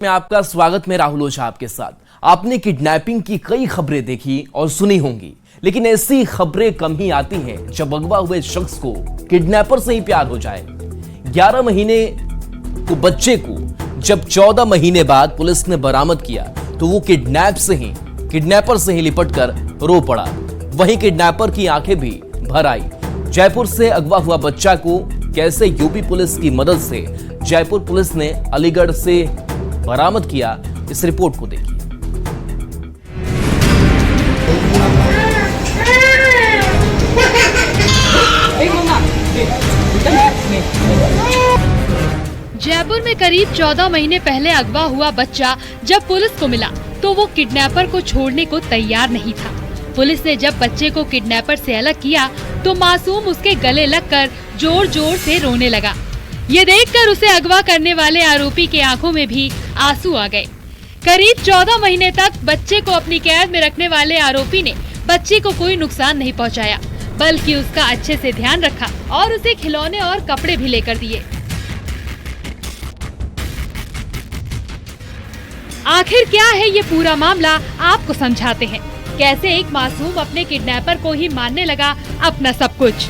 में आपका स्वागत। मैं राहुल ओझा आपके साथ। आपने किडनैपिंग की कई खबरें देखी और सुनी होंगी, लेकिन ऐसी खबरें कम ही आती हैं जब अगवा हुए शख्स को किडनैपर से ही प्यार हो जाए। 11 महीने को बच्चे को जब 14 महीने बाद पुलिस ने बरामद किया तो वो किडनैपर से ही लिपट कर रो पड़ा। वहीं किडनैपर की आंखें भी भर आई। जयपुर से अगवा हुआ बच्चा को कैसे यूपी पुलिस की मदद से जयपुर पुलिस ने अलीगढ़ से बरामद किया, इस रिपोर्ट को देखिए। जयपुर में करीब 14 महीने पहले अगवा हुआ बच्चा जब पुलिस को मिला तो वो किडनैपर को छोड़ने को तैयार नहीं था। पुलिस ने जब बच्चे को किडनैपर से अलग किया तो मासूम उसके गले लगकर जोर जोर से रोने लगा। ये देखकर उसे अगवा करने वाले आरोपी के आंखों में भी आंसू आ गए। करीब 14 महीने तक बच्चे को अपनी कैद में रखने वाले आरोपी ने बच्चे को कोई नुकसान नहीं पहुंचाया, बल्कि उसका अच्छे से ध्यान रखा और उसे खिलौने और कपड़े भी लेकर दिए। आखिर क्या है ये पूरा मामला, आपको समझाते हैं। कैसे एक मासूम अपने किडनैपर को ही मानने लगा अपना सब कुछ।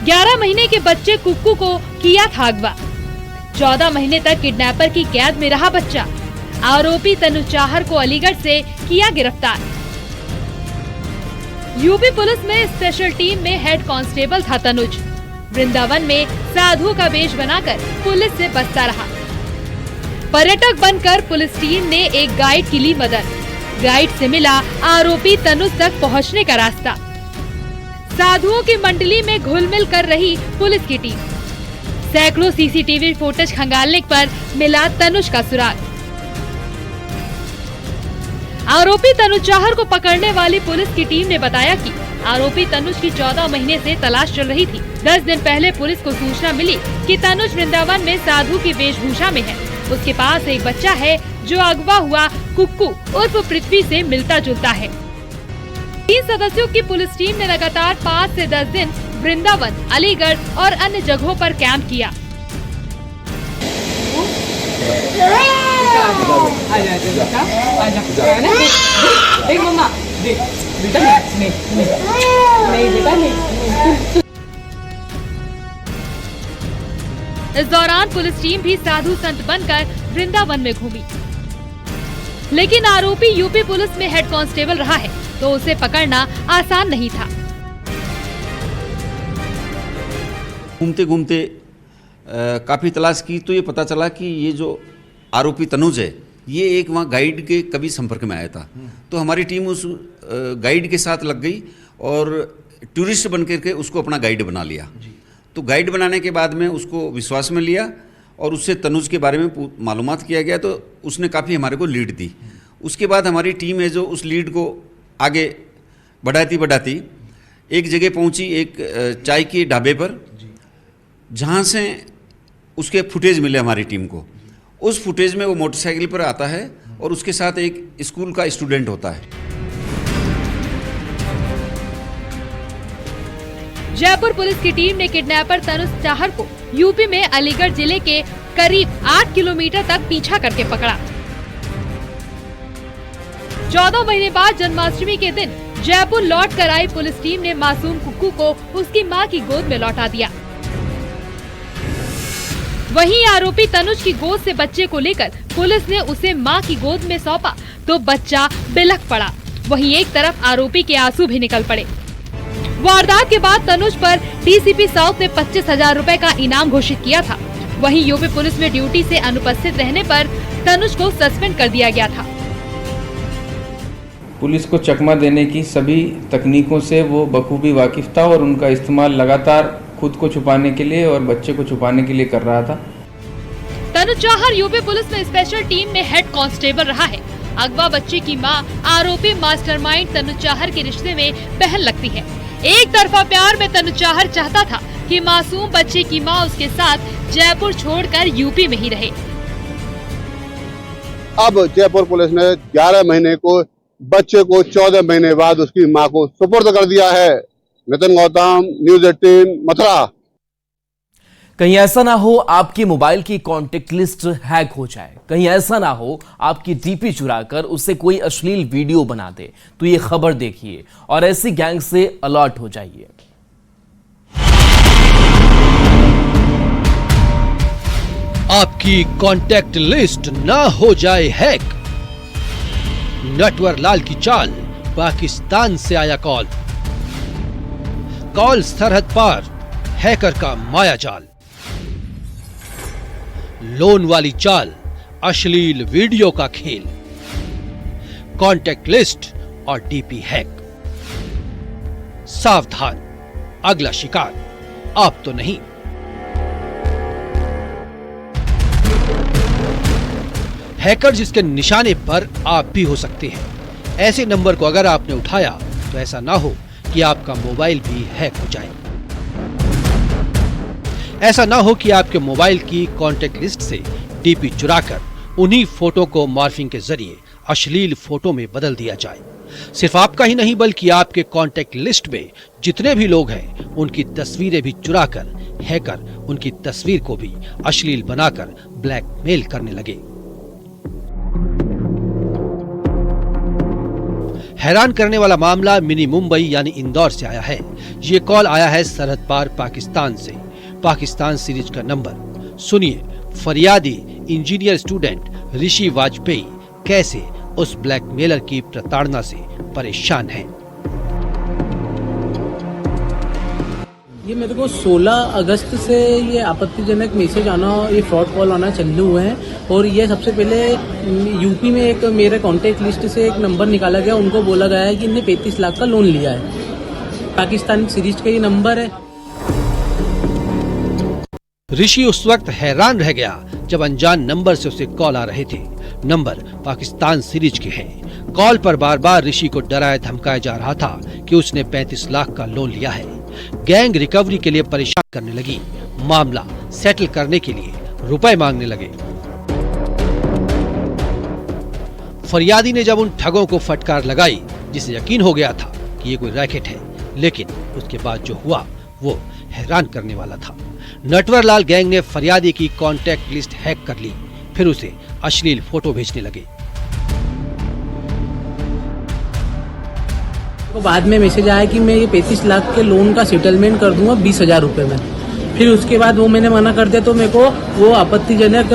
11 महीने के बच्चे कुक्कू को किया था अगवा। 14 महीने तक किडनैपर की कैद में रहा बच्चा। आरोपी तनुज चाहर को अलीगढ़ से किया गिरफ्तार। यूपी पुलिस में स्पेशल टीम में हेड कांस्टेबल था तनुज। वृंदावन में साधु का वेश बनाकर पुलिस से बचता रहा। पर्यटक बनकर पुलिस टीम ने एक गाइड की ली मदद। गाइड से मिला आरोपी तनुज तक पहुंचने का रास्ता। साधुओं की मंडली में घुल-मिल कर रही पुलिस की टीम। सैकड़ों सीसीटीवी फुटेज खंगालने पर मिला तनुज का सुराग। आरोपी तनुज चाहर को पकड़ने वाली पुलिस की टीम ने बताया कि आरोपी तनुज की 14 महीने से तलाश चल रही थी। 10 दिन पहले पुलिस को सूचना मिली कि तनुज वृंदावन में साधु की वेशभूषा में है। उसके पास एक बच्चा है जो अगवा हुआ कुक्कू उर्फ पृथ्वी से मिलता जुलता है। 3 सदस्यों की पुलिस टीम ने लगातार 5 से 10 दिन वृंदावन, अलीगढ़ और अन्य जगहों पर कैंप किया। इस दौरान पुलिस टीम भी साधु संत बनकर वृंदावन में घूमी। लेकिन आरोपी यूपी पुलिस में हेड कांस्टेबल रहा है तो उसे पकड़ना आसान नहीं था। घूमते घूमते काफ़ी तलाश की तो ये पता चला कि ये जो आरोपी तनुज है ये एक वहाँ गाइड के कभी संपर्क में आया था। तो हमारी टीम उस गाइड के साथ लग गई और टूरिस्ट बन करके उसको अपना गाइड बना लिया। तो गाइड बनाने के बाद में उसको विश्वास में लिया और उससे तनुज के बारे में मालूमात किया गया तो उसने काफ़ी हमारे को लीड दी। उसके बाद हमारी टीम है जो उस लीड को आगे बढ़ाती एक जगह पहुंची, एक चाय के ढाबे पर, जहां से उसके फुटेज मिले हमारी टीम को। उस फुटेज में वो मोटरसाइकिल पर आता है और उसके साथ एक स्कूल का स्टूडेंट होता है। जयपुर पुलिस की टीम ने किडनैपर तनुज चाहर को यूपी में अलीगढ़ जिले के करीब 8 किलोमीटर तक पीछा करके पकड़ा। 14 महीने बाद जन्माष्टमी के दिन जयपुर लौट कर आई पुलिस टीम ने मासूम कुक्कू को उसकी मां की गोद में लौटा दिया। वहीं आरोपी तनुज की गोद से बच्चे को लेकर पुलिस ने उसे मां की गोद में सौंपा तो बच्चा बिलख पड़ा। वहीं एक तरफ आरोपी के आंसू भी निकल पड़े। वारदात के बाद तनुज पर डीसीपी साउथ ने 25,000 रुपए का इनाम घोषित किया था। वहीं यूपी पुलिस में ड्यूटी से अनुपस्थित रहने पर तनुज को सस्पेंड कर दिया गया था। पुलिस को चकमा देने की सभी तकनीकों से वो बखूबी वाकिफ था और उनका इस्तेमाल लगातार खुद को छुपाने के लिए और बच्चे को छुपाने के लिए कर रहा था। तनुज चाहर यूपी पुलिस में स्पेशल टीम में हेड कांस्टेबल रहा है। अगवा बच्चे की मां आरोपी मास्टरमाइंड तनुज चाहर के रिश्ते में बहन लगती है। एक तरफा प्यार में तनुज चाहर चाहता था कि मासूम बच्चे की मां उसके साथ जयपुर छोड़कर यूपी में ही रहे। अब जयपुर पुलिस ने 11 महीने को बच्चे को 14 महीने बाद उसकी मां को सुपुर्द कर दिया है। नितिन गौतम, न्यूज़ 18, मथुरा। कहीं ऐसा ना हो आपके मोबाइल की कॉन्टेक्ट लिस्ट हैक हो जाए, कहीं ऐसा ना हो आपकी डीपी चुराकर उससे कोई अश्लील वीडियो बना दे, तो ये खबर देखिए और ऐसी गैंग से अलर्ट हो जाइए। आपकी कॉन्टैक्ट लिस्ट ना हो जाए हैक। नटवर लाल की चाल, पाकिस्तान से आया कॉल सरहद पार, हैकर का माया जाल। लोन वाली चाल, अश्लील वीडियो का खेल, कॉन्टैक्ट लिस्ट और डीपी हैक। सावधान, अगला शिकार आप तो नहीं। हैकर जिसके निशाने पर आप भी हो सकते हैं। ऐसे नंबर को अगर आपने उठाया तो ऐसा ना हो कि आपका मोबाइल भी हैक हो जाए। ऐसा ना हो कि आपके मोबाइल की कॉन्टैक्ट लिस्ट से डीपी चुराकर उन्हीं फोटो को मॉर्फिंग के जरिए अश्लील फोटो में बदल दिया जाए। सिर्फ आपका ही नहीं बल्कि आपके कॉन्टैक्ट लिस्ट में जितने भी लोग हैं उनकी तस्वीरें भी चुराकर हैकर उनकी तस्वीर को भी अश्लील बनाकर ब्लैकमेल करने लगे। हैरान करने वाला मामला मिनी मुंबई यानी इंदौर से आया है। ये कॉल आया है सरहद पार पाकिस्तान से। पाकिस्तान सीरीज का नंबर सुनिए। फरियादी इंजीनियर स्टूडेंट ऋषि वाजपेयी कैसे उस ब्लैकमेलर की प्रताड़ना से परेशान है। ये मेरे को 16 अगस्त से ये आपत्तिजनक मैसेज आना, ये फ्रॉड कॉल आना चालू हुए हैं। और ये सबसे पहले यूपी में एक मेरे कॉन्टैक्ट लिस्ट से एक नंबर निकाला गया, उनको बोला गया है कि इन्हें 35 लाख का लोन लिया है। पाकिस्तान सीरीज का ये नंबर है। ऋषि उस वक्त हैरान रह गया जब अनजान नंबर से उसे कॉल आ रहे थे। नंबर पाकिस्तान सीरीज के हैं। कॉल पर बार बार ऋषि को डराया धमकाया जा रहा था कि उसने 35 लाख का लोन लिया है। गैंग रिकवरी के लिए परेशान करने लगी। मामला सेटल करने के लिए रुपए मांगने लगे। फरियादी ने जब उन ठगों को फटकार लगाई जिसे यकीन हो गया था कि ये कोई रैकेट है, लेकिन उसके बाद जो हुआ वो हैरान करने वाला था। नटवर लाल गैंग ने फरियादी की कॉन्टैक्ट लिस्ट हैक कर ली, फिर उसे अश्लील फोटो भेजने लगे। तो बाद में मैसेज आया कि मैं ये 35 लाख के लोन का सेटलमेंट कर दूंगा 20,000 रुपए में। फिर उसके बाद वो मैंने मना कर दिया, तो मेरे को वो आपत्तिजनक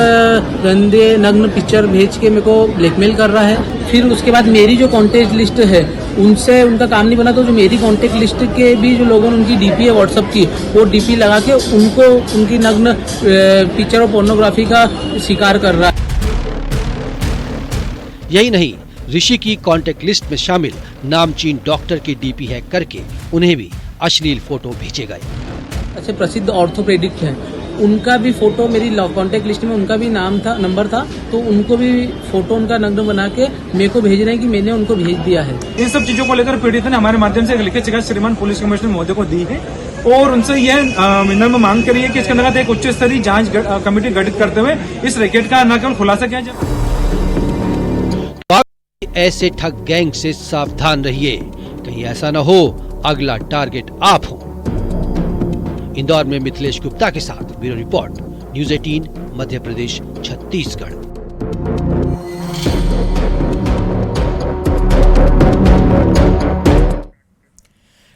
गंदे नग्न पिक्चर भेज के मेरे को ब्लैकमेल कर रहा है। फिर उसके बाद मेरी जो कॉन्टैक्ट लिस्ट है उनसे उनका काम नहीं बना, तो जो मेरी कॉन्टैक्ट लिस्ट के भी जो लोगों ने उनकी डीपी है व्हाट्सएप की, वो डीपी लगा के उनको उनकी नग्न पिक्चर और पोर्नोग्राफी का शिकार कर रहा है। यही नहीं, ऋषि की कॉन्टैक्ट लिस्ट में शामिल नामचीन डॉक्टर की डीपी हैक करके उन्हें भी अश्लील फोटो भेजे गए। अच्छे प्रसिद्ध ऑर्थोपेडिक हैं, उनका भी फोटो मेरी कॉन्टैक्ट लिस्ट में, उनका भी नाम था, नंबर था, तो उनको भी फोटो उनका नग्न बना के मेरे को भेज रहे हैं कि मैंने उनको भेज दिया है। इन सब चीजों को लेकर पीड़ित ने हमारे माध्यम से एक लिखित शिकायत श्रीमान पुलिस कमिश्नर महोदय को दी है और उनसे यह विनम्र मांग करी है कि इसके अंतर्गत एक उच्च स्तरीय जांच कमेटी गठित करते हुए इस रैकेट का न केवल खुलासा किया जाए। ऐसे ठग गैंग से सावधान रहिए, कहीं ऐसा न हो अगला टारगेट आप हो। इंदौर में मिथिलेश गुप्ता के साथ bureau report, news 18 Madhya Pradesh Chhattisgarh.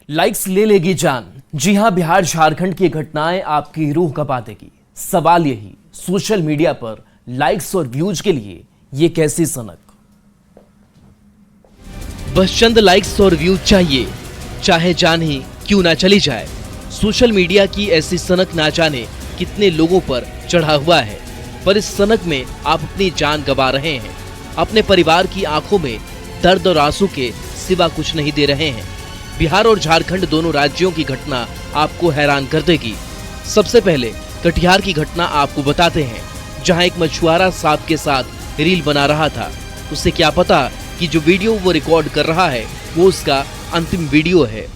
Likes ले लेगी जान। जी हां, बिहार झारखंड की घटनाएं आपकी रूह कपा देगी। सवाल यही, सोशल मीडिया पर लाइक्स और व्यूज के लिए ये कैसी सनक। बस चंद लाइक्स और व्यूज चाहिए, चाहे जान ही क्यों ना चली जाए। सोशल मीडिया की ऐसी सनक ना जाने कितने लोगों पर चढ़ा हुआ है, पर इस सनक में आप अपनी जान गंवा रहे हैं। अपने परिवार की आंखों में दर्द और आंसू के सिवा कुछ नहीं दे रहे हैं। बिहार और झारखंड दोनों राज्यों की घटना आपको हैरान कर देगी। सबसे पहले कटिहार की घटना आपको बताते हैं, जहां एक मछुआरा सांप के साथ रील बना रहा था। उसे क्या पता कि जो वीडियो वो रिकॉर्ड कर रहा है वो उसका अंतिम वीडियो है,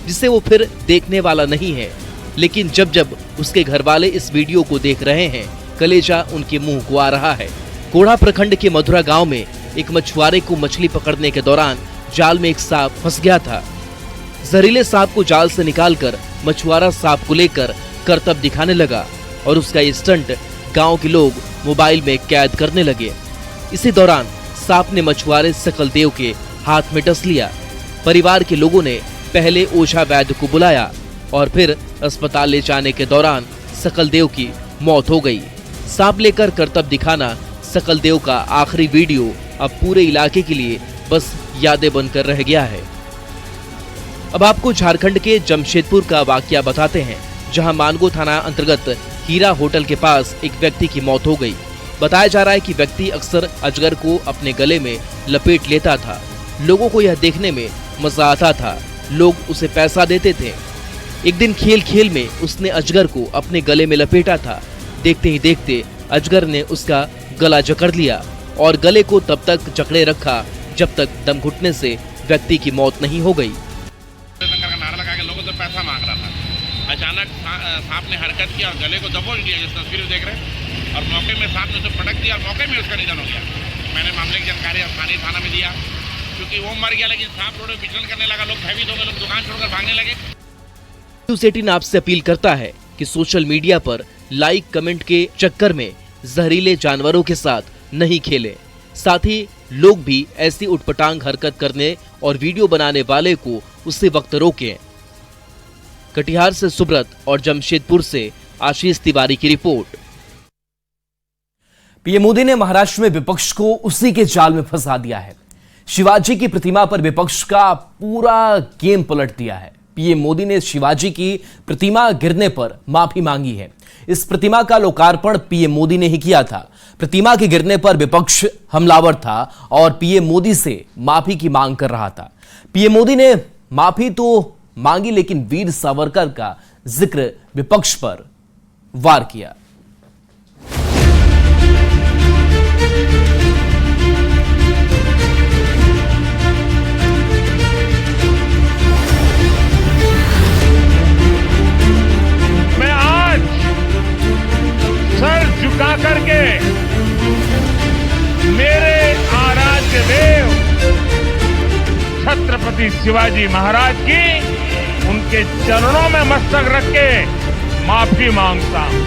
जिसे वो फिर देखने वाला नहीं है। लेकिन जब जब उसके घर वाले इस वीडियो को देख रहे हैं, कलेजा उनके मुंह को आ रहा है। कोढ़ा प्रखंड के मधुरा गांव में एक मछुआरे को मछली पकड़ने के दौरान जाल में एक सांप फंस गया था। जहरीले सांप को जाल से निकालकर मछुआरा सांप को लेकर करतब दिखाने लगा। और उसका ये स्टंट गांव के लोग मोबाइल में कैद करने लगे। इसी दौरान सांप ने मछुआरे सकलदेव के हाथ में डस लिया। परिवार के लोगों ने पहले ओझा वैद्य को बुलाया और फिर अस्पताल ले जाने के दौरान सकलदेव की मौत हो गई। सांप लेकर करतब दिखाना सकलदेव का आखिरी वीडियो अब पूरे इलाके के लिए बस यादें बनकर रह गया है। अब आपको झारखंड के जमशेदपुर का वाकया बताते हैं, जहां मानगो थाना अंतर्गत हीरा होटल के पास एक व्यक्ति की मौत हो गई। बताया जा रहा है कि व्यक्ति अक्सर अजगर को अपने गले में लपेट लेता था। लोगों को यह देखने में मजा आता था, लोग उसे पैसा देते थे। एक दिन खेल खेल में उसने अजगर को अपने गले में लपेटा था। देखते ही देखते अजगर ने उसका गला जकड़ लिया और गले को तब तक जकड़े रखा जब तक दम घुटने से व्यक्ति की मौत नहीं हो गई। का नारा लगा के लोगों से पैसा मांग रहा था। अचानक सांप ने हरकत की और गले को दबोच दिया, जिस तस्वीर में देख रहे हैं, और मौके में सांप ने उसे पटक दिया और मौके में उसका निधन हो गया। मैंने मामले की जानकारी स्थानीय थाना में दिया, क्योंकि वो मर गया लेकिन सांप रोड में विचरण करने लगा, लोग भयभीत हो गए, लोग दुकान छोड़कर भागने लगे। न्यूज़ 18 आपसे अपील करता है कि सोशल मीडिया पर लाइक कमेंट के चक्कर में जहरीले जानवरों के साथ नहीं खेलें। साथ ही लोग भी ऐसी उटपटांग हरकत करने और वीडियो बनाने वाले को उसी वक्त रोकें। कटिहार से सुब्रत और जमशेदपुर से आशीष तिवारी की रिपोर्ट। पीएम मोदी ने महाराष्ट्र में विपक्ष को उसी के जाल में फंसा दिया है। शिवाजी की प्रतिमा पर विपक्ष का पूरा गेम पलट दिया है। पीएम मोदी ने शिवाजी की प्रतिमा गिरने पर माफी मांगी है। इस प्रतिमा का लोकार्पण पीएम मोदी ने ही किया था। प्रतिमा के गिरने पर विपक्ष हमलावर था और पीएम मोदी से माफी की मांग कर रहा था। पीएम मोदी ने माफी तो मांगी, लेकिन वीर सावरकर का जिक्र विपक्ष पर वार किया। मैं आज सर झुका करके मेरे आराध्य देव छत्रपति शिवाजी महाराज की उनके चरणों में मस्तक रख के माफी मांगता हूं।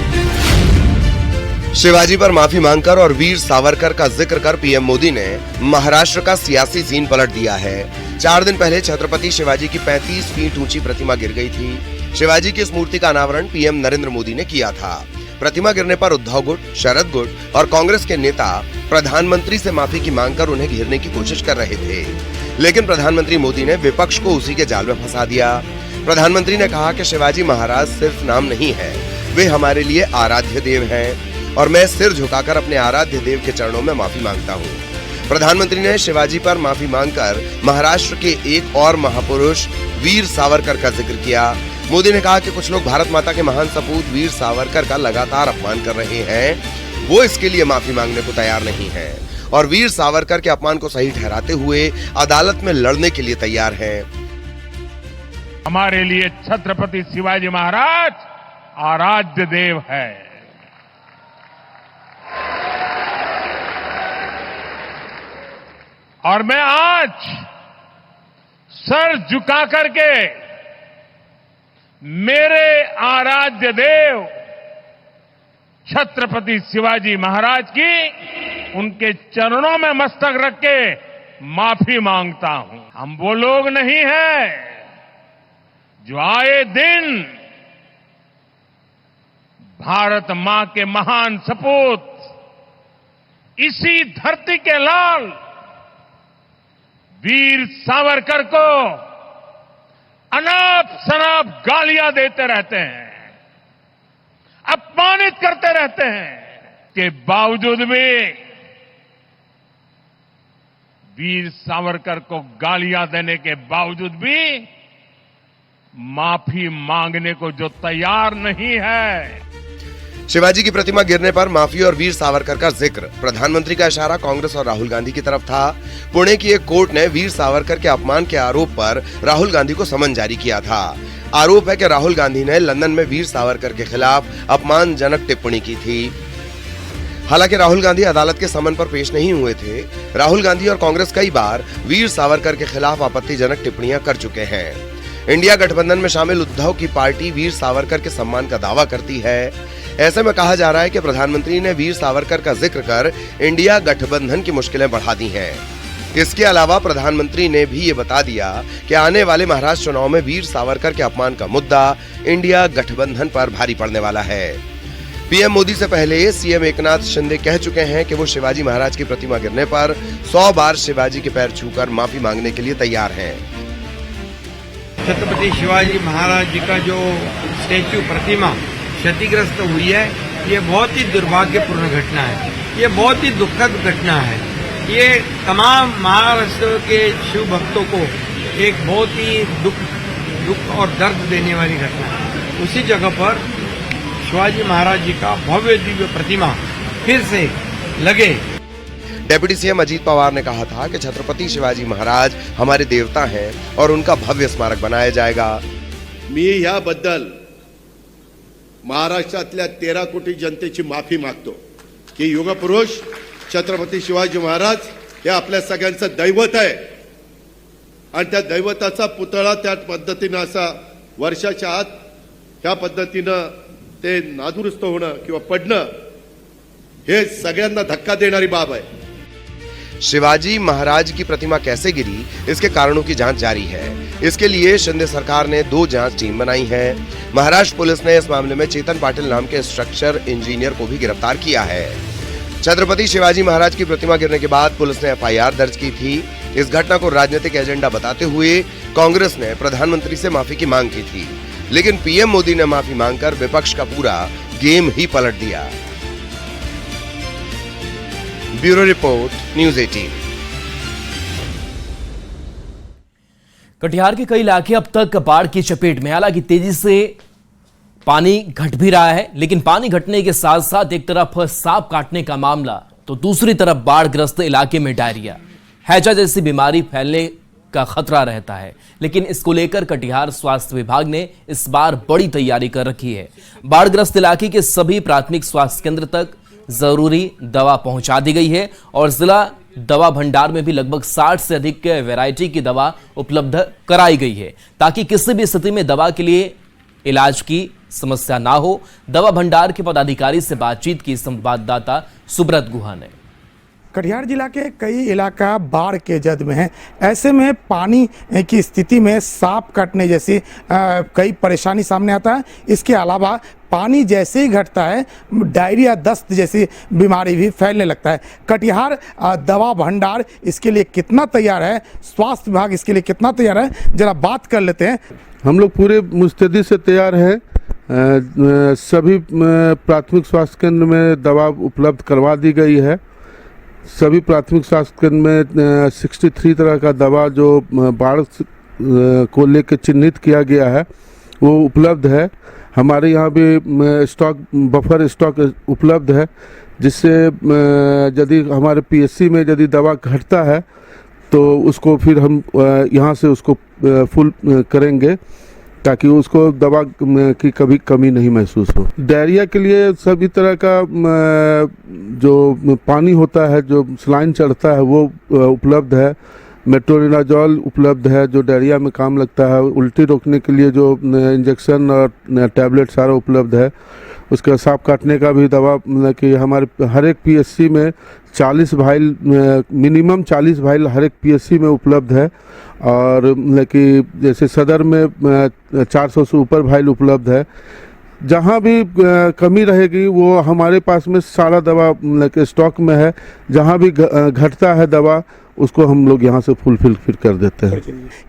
शिवाजी पर माफी मांगकर और वीर सावरकर का जिक्र कर पीएम मोदी ने महाराष्ट्र का सियासी सीन पलट दिया है। 4 दिन पहले छत्रपति शिवाजी की 35 फीट ऊंची प्रतिमा गिर गई थी। शिवाजी की इस मूर्ति का अनावरण पीएम नरेंद्र मोदी ने किया था। प्रतिमा गिरने पर उद्धव गुट, शरद गुट और कांग्रेस के नेता प्रधानमंत्री से माफी की मांग कर उन्हें घेरने की कोशिश कर रहे थे, लेकिन प्रधानमंत्री मोदी ने विपक्ष को उसी के जाल में फंसा दिया। प्रधानमंत्री ने कहा कि शिवाजी महाराज सिर्फ नाम नहीं है, वे हमारे लिए आराध्य देव हैं और मैं सिर झुकाकर अपने आराध्य देव के चरणों में माफी मांगता हूँ। प्रधानमंत्री ने शिवाजी पर माफी मांगकर महाराष्ट्र के एक और महापुरुष वीर सावरकर का जिक्र किया। मोदी ने कहा कि कुछ लोग भारत माता के महान सपूत वीर सावरकर का लगातार अपमान कर रहे हैं, वो इसके लिए माफी मांगने को तैयार नहीं है और वीर सावरकर के अपमान को सही ठहराते हुए अदालत में लड़ने के लिए तैयार हैं। हमारे लिए छत्रपति शिवाजी महाराज आराध्य देव है। और मैं आज सर झुका करके मेरे आराध्य देव छत्रपति शिवाजी महाराज की उनके चरणों में मस्तक रख के माफी मांगता हूं। हम वो लोग नहीं हैं जो आए दिन भारत मां के महान सपूत इसी धरती के लाल वीर सावरकर को अनाप शनाप गालियां देते रहते हैं, अपमानित करते रहते हैं। के बावजूद भी वीर सावरकर को गालियां देने के बावजूद भी माफी मांगने को जो तैयार नहीं है। शिवाजी की प्रतिमा गिरने पर माफी और वीर सावरकर का जिक्र। प्रधानमंत्री का इशारा कांग्रेस और राहुल गांधी की तरफ था। पुणे की एक कोर्ट ने वीर सावरकर के अपमान के आरोप पर राहुल गांधी को समन जारी किया था। आरोप है कि राहुल गांधी ने लंदन में वीर सावरकर के खिलाफ अपमानजनक टिप्पणी की थी। हालांकि राहुल गांधी अदालत के समन पर पेश नहीं हुए थे। राहुल गांधी और कांग्रेस कई बार वीर सावरकर के खिलाफ आपत्तिजनक टिप्पणियां कर चुके हैं। इंडिया गठबंधन में शामिल उद्धव की पार्टी वीर सावरकर के सम्मान का दावा करती है। ऐसे में कहा जा रहा है कि प्रधानमंत्री ने वीर सावरकर का जिक्र कर इंडिया गठबंधन की मुश्किलें बढ़ा दी हैं। इसके अलावा प्रधानमंत्री ने भी ये बता दिया कि आने वाले महाराष्ट्र चुनाव में वीर सावरकर के अपमान का मुद्दा इंडिया गठबंधन पर भारी पड़ने वाला है। पीएम मोदी से पहले सीएम एकनाथ शिंदे कह चुके हैं कि वो शिवाजी महाराज की प्रतिमा गिरने पर 100 बार शिवाजी के पैर छूकर माफी मांगने के लिए तैयार हैं। छत्रपति शिवाजी महाराज जी का जो स्टैच्यू प्रतिमा क्षतिग्रस्त हुई है, ये बहुत ही दुर्भाग्यपूर्ण घटना है, ये बहुत ही दुखद घटना है। ये तमाम महाराष्ट्र के शिव भक्तों को एक बहुत ही दुख और दर्द देने वाली घटना है। उसी जगह पर शिवाजी महाराज जी का भव्य दिव्य प्रतिमा फिर से लगे। डेप्यूटी सीएम अजीत पवार ने कहा था कि छत्रपति शिवाजी महाराज हमारे देवता हैं और उनका भव्य स्मारक बनाया जाएगा। मी याबद्दल महाराष्ट्रातल्या 13 कोटी जनतेची माफी मागतो की युगपुरुष छत्रपती शिवाजी महाराज हे आपल्या सगळ्यांचं दैवत आहे आणि त्या दैवताचा पुतळा त्या पद्धतीनं असा वर्षाच्या आत ह्या पद्धतीनं ते नादुरुस्त होणं किंवा पडणं हे सगळ्यांना धक्का देणारी बाब आहे। शिवाजी महाराज की प्रतिमा कैसे गिरी, इसके कारणों की जांच जारी है। इसके लिए शिंदे सरकार ने 2 जांच टीम बनाई है। महाराष्ट्र पुलिस ने इस मामले में चेतन पाटिल नाम के स्ट्रक्चर इंजीनियर को भी गिरफ्तार किया है। छत्रपति शिवाजी महाराज की प्रतिमा गिरने के बाद पुलिस ने FIR दर्ज की थी। इस घटना को राजनीतिक एजेंडा बताते हुए कांग्रेस ने प्रधानमंत्री से माफी की मांग की थी, लेकिन पीएम मोदी ने माफी मांगकर विपक्ष का पूरा गेम ही पलट दिया। Bureau report, news 18। कटिहार के कई इलाके अब तक बाढ़ की चपेट में, हालांकि तेजी से पानी घट भी रहा है, लेकिन पानी घटने के साथ साथ एक तरफ सांप काटने का मामला तो दूसरी तरफ बाढ़ग्रस्त इलाके में डायरिया, हैजा जैसी बीमारी फैलने का खतरा रहता है। लेकिन इसको लेकर कटिहार स्वास्थ्य विभाग ने इस बार बड़ी तैयारी कर रखी है। बाढ़ग्रस्त इलाके के सभी प्राथमिक स्वास्थ्य केंद्र तक जरूरी दवा पहुंचा दी गई है और जिला दवा भंडार में भी लगभग 60 से अधिक वैरायटी की दवा उपलब्ध कराई गई है, ताकि किसी भी स्थिति में दवा के लिए इलाज की समस्या ना हो। दवा भंडार के पदाधिकारी से बातचीत की संवाददाता सुब्रत गुहा ने। कटिहार जिला के कई इलाका बाढ़ के जद में है। ऐसे में पानी की स्थिति में सांप काटने जैसी कई परेशानी सामने आता है। इसके अलावा पानी जैसे ही घटता है डायरिया, दस्त जैसी बीमारी भी फैलने लगता है। कटिहार दवा भंडार इसके लिए कितना तैयार है, स्वास्थ्य विभाग इसके लिए कितना तैयार है, जरा बात कर लेते हैं। हम लोग पूरे मुस्तैदी से तैयार हैं। सभी प्राथमिक स्वास्थ्य केंद्र में दवा उपलब्ध करवा दी गई है। सभी प्राथमिक स्वास्थ्य केंद्र में 63 तरह का दवा जो बाढ़ को लेकर चिन्हित किया गया है वो उपलब्ध है। हमारे यहाँ भी स्टॉक बफर स्टॉक उपलब्ध है, जिससे यदि हमारे PSC में यदि दवा घटता है तो उसको फिर हम यहाँ से उसको फुल करेंगे ताकि उसको दवा की कभी कमी नहीं महसूस हो। डायरिया के लिए सभी तरह का जो पानी होता है, जो सलाइन चढ़ता है वो उपलब्ध है। मेट्रोनिडाजोल उपलब्ध है जो डायरिया में काम लगता है। उल्टी रोकने के लिए जो इंजेक्शन और टैबलेट सारा उपलब्ध है। उसका सांप काटने का भी दवा कि हमारे हर एक PSC में 40 वाइल, मिनिमम 40 वाइल हर एक PSC में उपलब्ध है। और कि जैसे सदर में 400 से ऊपर वाइल उपलब्ध है। जहाँ भी कमी रहेगी वो हमारे पास में सारा दवा स्टॉक में है। जहाँ भी घटता है दवा उसको हम लोग यहाँ से फुलफिल फिर कर देते हैं।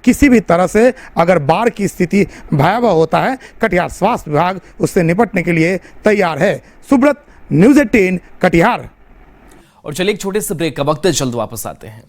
किसी भी तरह से अगर बाढ़ की स्थिति भयावह होता है, कटिहार स्वास्थ्य विभाग उससे निपटने के लिए तैयार है। सुब्रत, न्यूज़ 18 कटिहार। और चलिए एक छोटे से ब्रेक का वक्त है, जल्द वापस आते हैं।